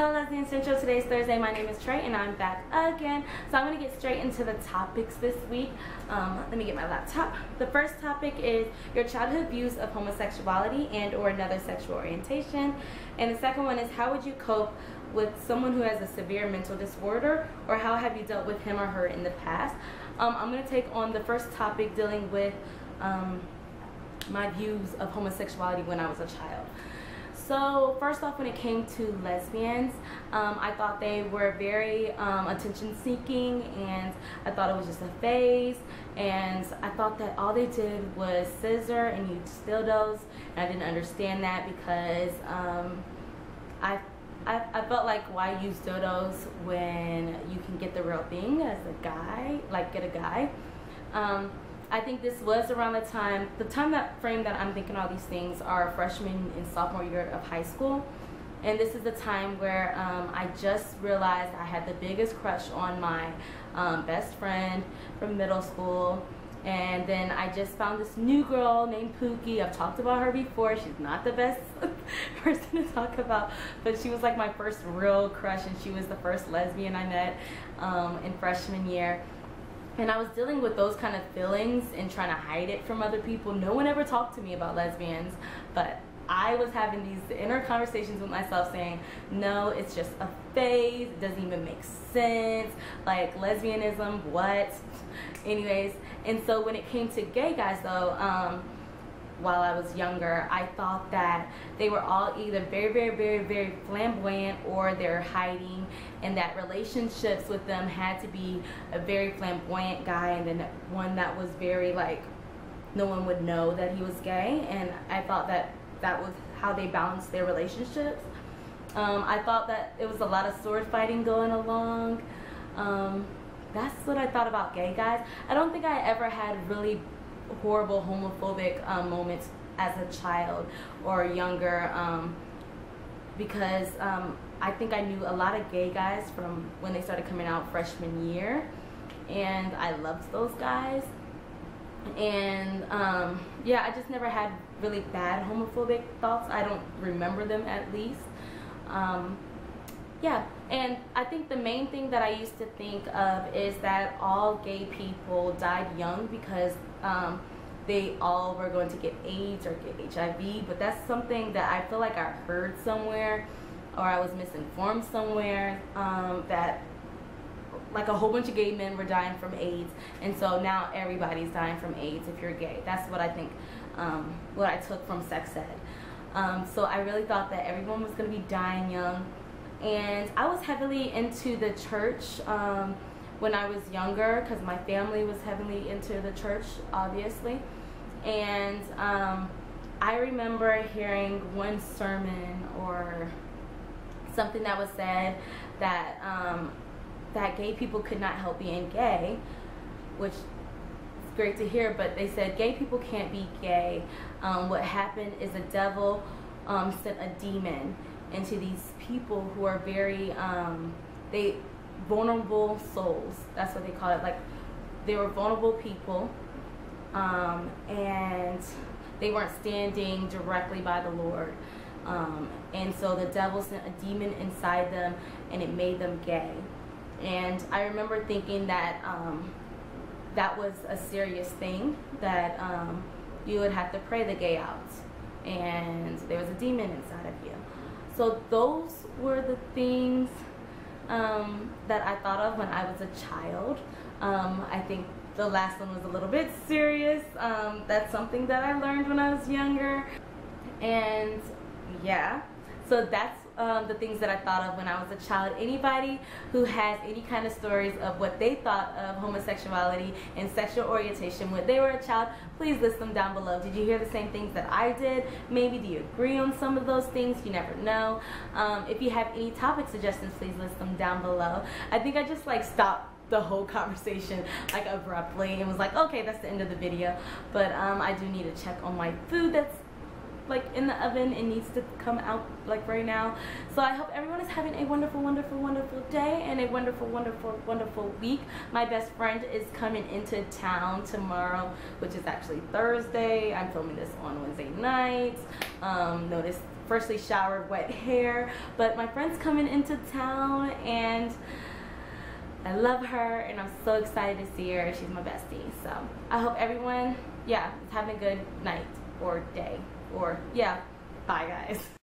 Hello Lesbian Central, today's Thursday. My name is Trey and I'm back again. So I'm going to get straight into the topics this week. Let me get my laptop. The first topic is your childhood views of homosexuality and or another sexual orientation. And the second one is how would you cope with someone who has a severe mental disorder, or how have you dealt with him or her in the past? I'm going to take on the first topic dealing with my views of homosexuality when I was a child. So first off, when it came to lesbians, I thought they were very attention seeking, and I thought it was just a phase, and I thought that all they did was scissor and use dildos, and I didn't understand that because I felt like, why use dildos when you can get the real thing as a guy, like get a guy. I think this was around the time frame that I'm thinking all these things are freshman and sophomore year of high school. And this is the time where I just realized I had the biggest crush on my best friend from middle school. And then I just found this new girl named Pookie. I've talked about her before. She's not the best person to talk about, but she was like my first real crush, and she was the first lesbian I met in freshman year. And I was dealing with those kind of feelings and trying to hide it from other people. No one ever talked to me about lesbians, but I was having these inner conversations with myself saying, no, it's just a phase, it doesn't even make sense, like lesbianism, what? Anyways, and so when it came to gay guys though, while I was younger, I thought that they were all either very flamboyant, or they're hiding, and that relationships with them had to be a very flamboyant guy and then one that was very like, no one would know that he was gay, and I thought that that was how they balanced their relationships. I thought that it was a lot of sword fighting going along. That's what I thought about gay guys. I don't think I ever had really horrible homophobic moments as a child or younger, because I think I knew a lot of gay guys from when they started coming out freshman year, and I loved those guys. And yeah, I just never had really bad homophobic thoughts. I don't remember them, at least. Yeah, and I think the main thing that I used to think of is that all gay people died young because they all were going to get AIDS or get HIV, but that's something that I feel like I heard somewhere, or I was misinformed somewhere, that like a whole bunch of gay men were dying from AIDS, and so now everybody's dying from AIDS if you're gay. That's what I think, what I took from sex ed. So I really thought that everyone was going to be dying young. And I was heavily into the church when I was younger, because my family was heavily into the church, obviously. And I remember hearing one sermon or something that was said that that gay people could not help being gay, which is great to hear, but they said gay people can't be gay. What happened is the devil sent a demon into these people who are very vulnerable souls. That's what they call it. Like, they were vulnerable people, and they weren't standing directly by the Lord, and so the devil sent a demon inside them, and it made them gay. And I remember thinking that that was a serious thing, that you would have to pray the gay out, and there was a demon inside of you. So those were the things that I thought of when I was a child. I think the last one was a little bit serious. That's something that I learned when I was younger. And yeah, so that's the things that I thought of when I was a child. Anybody who has any kind of stories of what they thought of homosexuality and sexual orientation when they were a child, please list them down below. Did you hear the same things that I did? Maybe do you agree on some of those things? You never know. If you have any topic suggestions, please list them down below. I think I just like stopped the whole conversation like abruptly and was like, okay, that's the end of the video. But I do need to check on my food that's like in the oven and needs to come out like right now. So I hope everyone is having a wonderful day and a wonderful week. My best friend is coming into town tomorrow, which is actually Thursday. I'm filming this on Wednesday night. Notice freshly showered, wet hair. But my friend's coming into town and I love her and I'm so excited to see her. She's my bestie. So I hope everyone, yeah, is having a good night or day or yeah. Bye guys.